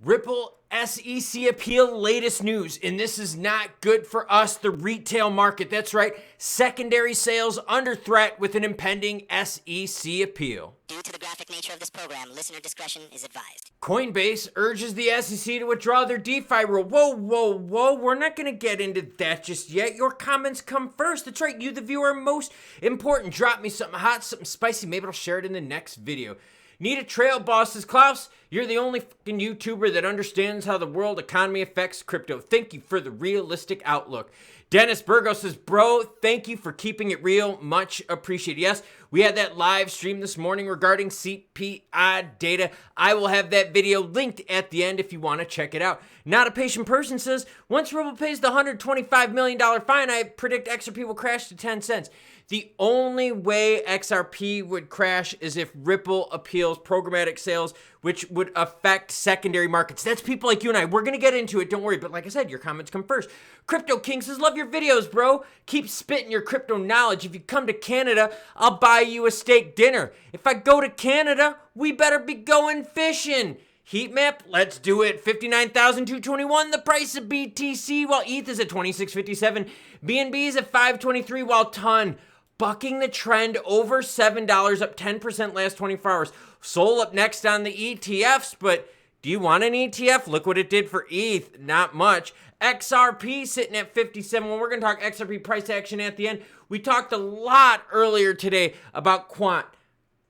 Ripple SEC appeal, latest news, and this is not good for us, the retail market. That's right, secondary sales under threat with an impending SEC appeal. Due to the graphic nature of this program, listener discretion is advised. Coinbase urges the SEC to withdraw their DeFi rule. Whoa, we're not going to get into that just yet. Your comments come first. That's right, you the viewer are most important. Drop me something hot, something spicy, maybe I'll share it in the next video. Need a trail, bosses? Klaus, you're the only fucking YouTuber that understands how the world economy affects crypto. Thank you for the realistic outlook. Dennis Burgos says, bro, thank you for keeping it real. Much appreciated. Yes, we had that live stream this morning regarding CPI data. I will have that video linked at the end if you want to check it out. Not a patient person says, once Ripple pays the $125 million fine, I predict XRP will crash to 10 cents. The only way XRP would crash is if Ripple appeals programmatic sales, which would affect secondary markets. That's people like you and I. We're going to get into it. Don't worry. But like I said, your comments come first. Crypto King says, love your videos, bro. Keep spitting your crypto knowledge. If you come to Canada, I'll buy you a steak dinner. If I go to Canada, we better be going fishing. Heat map, let's do it. 59,221, the price of BTC, while ETH is at 26.57. BNB is at 523, while ton bucking the trend over $7, up 10% last 24 hours. Sol up next on the ETFs, but do you want an ETF? Look what it did for ETH, not much. XRP sitting at 57. Well, we're going to talk XRP price action at the end. We talked a lot earlier today about quant,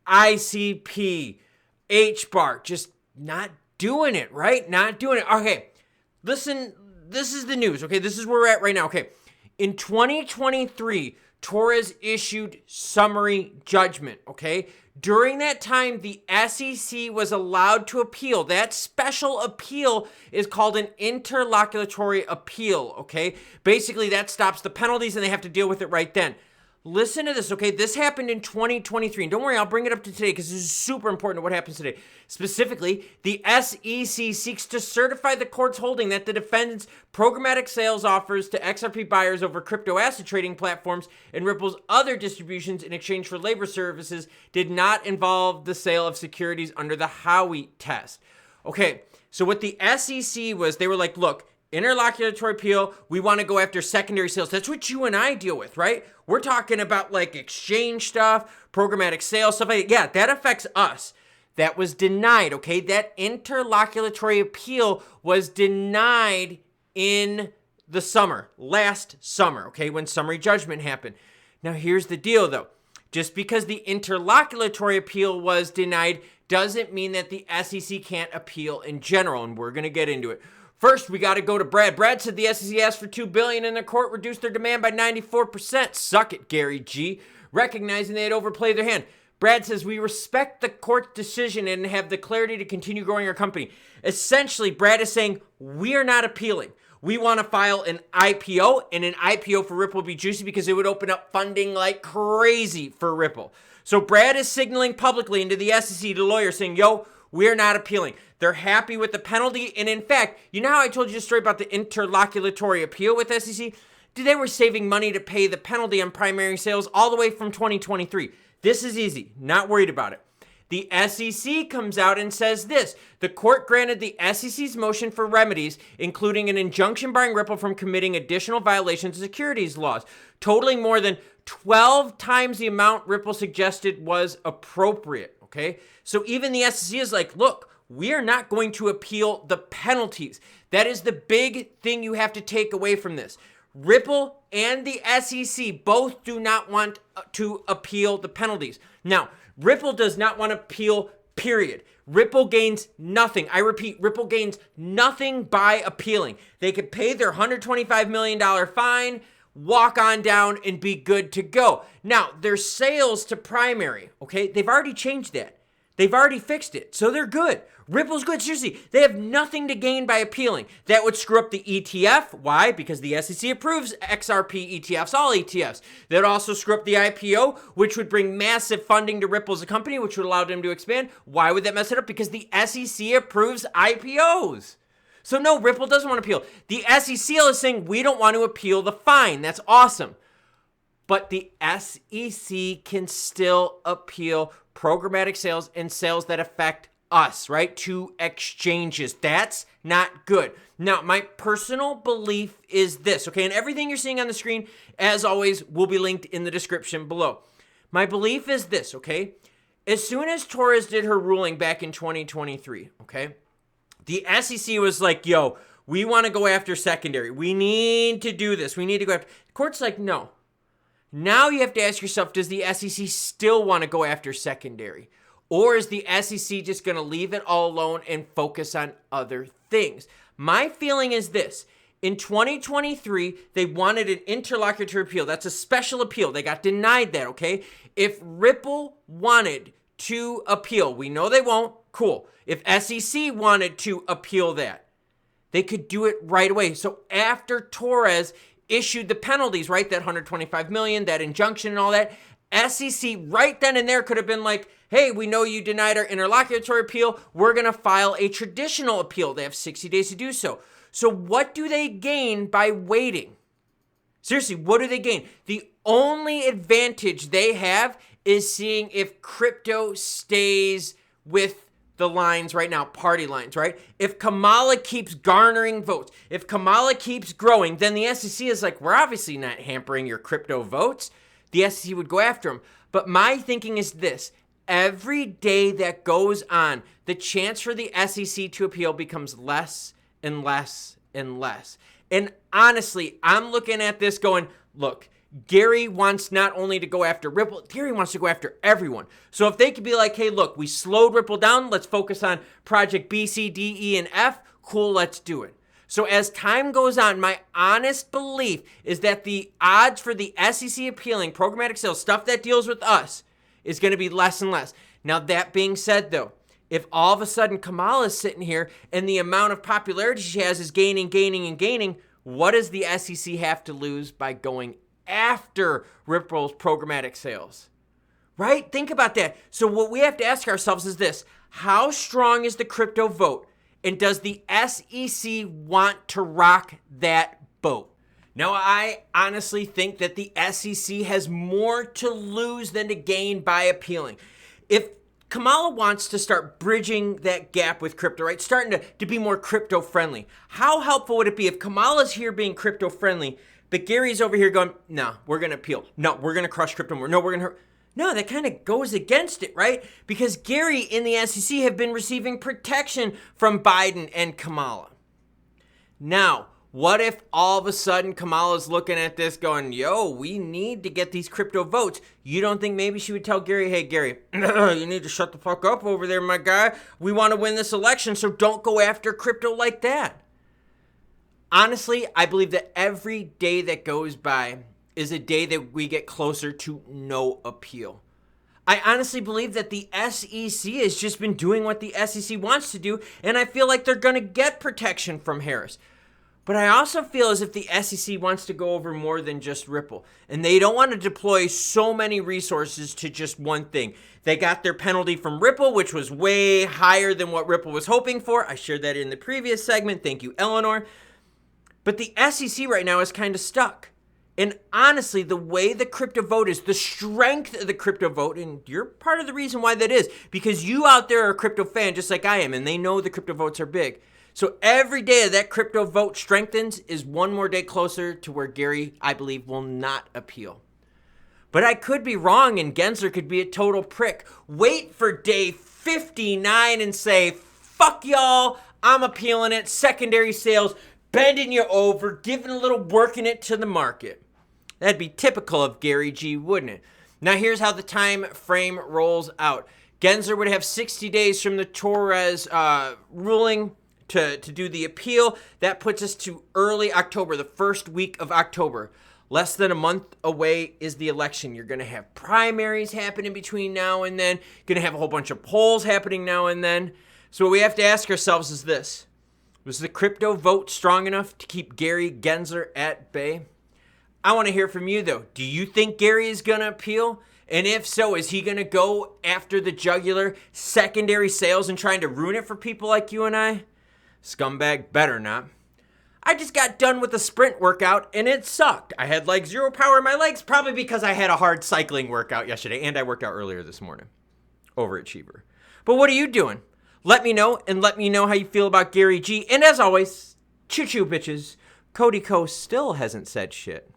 ICP, HBAR, just not doing it, right? Not doing it. Okay, listen, this is the news, okay? This is where we're at right now, okay? In 2023, Torres issued summary judgment, okay? During that time, the SEC was allowed to appeal. That special appeal is called an interlocutory appeal, okay? Basically, that stops the penalties and they have to deal with it right then. Listen to this, okay? This happened in 2023. And don't worry, I'll bring it up to today because this is super important to what happens today. Specifically, the SEC seeks to certify the court's holding that the defendant's programmatic sales offers to XRP buyers over crypto asset trading platforms and Ripple's other distributions in exchange for labor services did not involve the sale of securities under the Howey test. Okay, so what the SEC was, they were like, look, interlocutory appeal, we want to go after secondary sales. That's what you and I deal with, right? We're talking about like exchange stuff, programmatic sales, stuff like that. Yeah, that affects us. That was denied, okay? That interlocutory appeal was denied in the summer, last summer, okay, when summary judgment happened. Now, here's the deal, though. Just because the interlocutory appeal was denied doesn't mean that the SEC can't appeal in general, and we're going to get into it. First, we got to go to Brad. Brad said the SEC asked for $2 billion and the court reduced their demand by 94%. Suck it, Gary G. Recognizing they had overplayed their hand. Brad says, we respect the court's decision and have the clarity to continue growing our company. Essentially, Brad is saying, we are not appealing. We want to file an IPO, and an IPO for Ripple would be juicy because it would open up funding like crazy for Ripple. So Brad is signaling publicly into the SEC to lawyers saying, yo, we're not appealing. They're happy with the penalty. And in fact, you know how I told you the story about the interlocutory appeal with SEC? They were saving money to pay the penalty on primary sales all the way from 2023. This is easy. Not worried about it. The SEC comes out and says this. The court granted the SEC's motion for remedies, including an injunction barring Ripple from committing additional violations of securities laws, totaling more than 12 times the amount Ripple suggested was appropriate. Okay? So even the SEC is like, look, we are not going to appeal the penalties. That is the big thing you have to take away from this. Ripple and the SEC both do not want to appeal the penalties. Now, Ripple does not want to appeal, period. Ripple gains nothing. I repeat, Ripple gains nothing by appealing. They could pay their $125 million fine, walk on down, and be good to go. Now, their sales to primary, okay, they've already changed that. They've already fixed it, so they're good. Ripple's good. Seriously, they have nothing to gain by appealing. That would screw up the ETF. Why? Because the SEC approves XRP ETFs, all ETFs. That would also screw up the IPO, which would bring massive funding to Ripple as a company, which would allow them to expand. Why would that mess it up? Because the SEC approves IPOs. So no, Ripple doesn't want to appeal. The SEC is saying, we don't want to appeal the fine. That's awesome. But the SEC can still appeal programmatic sales and sales that affect us, right? To exchanges. That's not good. Now, my personal belief is this, okay? And everything you're seeing on the screen, as always, will be linked in the description below. My belief is this, okay? As soon as Torres did her ruling back in 2023, okay, the SEC was like, yo, we want to go after secondary. We need to do this. We need to go after. The court's like, no. Now you have to ask yourself, does the SEC still want to go after secondary? Or is the SEC just going to leave it all alone and focus on other things? My feeling is this. In 2023, they wanted an interlocutory appeal. That's a special appeal. They got denied that, okay? If Ripple wanted to appeal, we know they won't, cool. If SEC wanted to appeal that, they could do it right away. So after Torres issued the penalties, right, that $125 million, that injunction and all that, SEC right then and there could have been like, hey, we know you denied our interlocutory appeal. We're going to file a traditional appeal. They have 60 days to do so. So what do they gain by waiting? Seriously, what do they gain? The only advantage they have is seeing if crypto stays with the lines right now, party lines, right? If Kamala keeps garnering votes, if Kamala keeps growing, then the SEC is like, we're obviously not hampering your crypto votes. The SEC would go after him. But my thinking is this. Every day that goes on, the chance for the SEC to appeal becomes less and less and less. And honestly, I'm looking at this going, look, Gary wants not only to go after Ripple, Gary wants to go after everyone. So if they could be like, hey, look, we slowed Ripple down. Let's focus on project B, C, D, E, and F. Cool, let's do it. So as time goes on, my honest belief is that the odds for the SEC appealing programmatic sales, stuff that deals with us, is going to be less and less. Now, that being said, though, if all of a sudden Kamala's sitting here and the amount of popularity she has is gaining, what does the SEC have to lose by going after Ripple's programmatic sales? Right? Think about that. So what we have to ask ourselves is this. How strong is the crypto vote? And does the SEC want to rock that boat? Now, I honestly think that the SEC has more to lose than to gain by appealing. If Kamala wants to start bridging that gap with crypto, right? Starting to be more crypto friendly. How helpful would it be if Kamala's here being crypto friendly, but Gary's over here going, no, we're going to appeal. No, we're going to crush crypto more. No, we're going to... No, that kind of goes against it, right? Because Gary and the SEC have been receiving protection from Biden and Kamala. Now, what if all of a sudden Kamala's looking at this going, yo, we need to get these crypto votes? You don't think maybe she would tell Gary, hey, Gary, you need to shut the fuck up over there, my guy. We want to win this election, so don't go after crypto like that. Honestly, I believe that every day that goes by is a day that we get closer to no appeal. I honestly believe that the SEC has just been doing what the SEC wants to do, and I feel like they're going to get protection from Harris. But I also feel as if the SEC wants to go over more than just Ripple, and they don't want to deploy so many resources to just one thing. They got their penalty from Ripple, which was way higher than what Ripple was hoping for. I shared that in the previous segment. Thank you, Eleanor. But the SEC right now is kind of stuck. And honestly, the way the crypto vote is, the strength of the crypto vote, and you're part of the reason why that is, because you out there are a crypto fan just like I am, and they know the crypto votes are big. So every day that crypto vote strengthens is one more day closer to where Gary, I believe, will not appeal. But I could be wrong, and Gensler could be a total prick. Wait for day 59 and say, fuck y'all, I'm appealing it, secondary sales, bending you over, giving a little working it to the market. That'd be typical of Gary G, wouldn't it? Now here's how the time frame rolls out. Gensler would have 60 days from the Torres ruling to do the appeal. That puts us to early October, the first week of October. Less than a month away is the election. You're going to have primaries happening between now and then. Going to have a whole bunch of polls happening now and then. So what we have to ask ourselves is this. Was the crypto vote strong enough to keep Gary Gensler at bay? I want to hear from you, though. Do you think Gary is going to appeal? And if so, is he going to go after the jugular secondary sales and trying to ruin it for people like you and I? Scumbag better not. I just got done with a sprint workout and it sucked. I had like zero power in my legs, probably because I had a hard cycling workout yesterday and I worked out earlier this morning. Overachiever. But what are you doing? Let me know, and let me know how you feel about Gary G. And as always, choo-choo, bitches. Cody Co still hasn't said shit.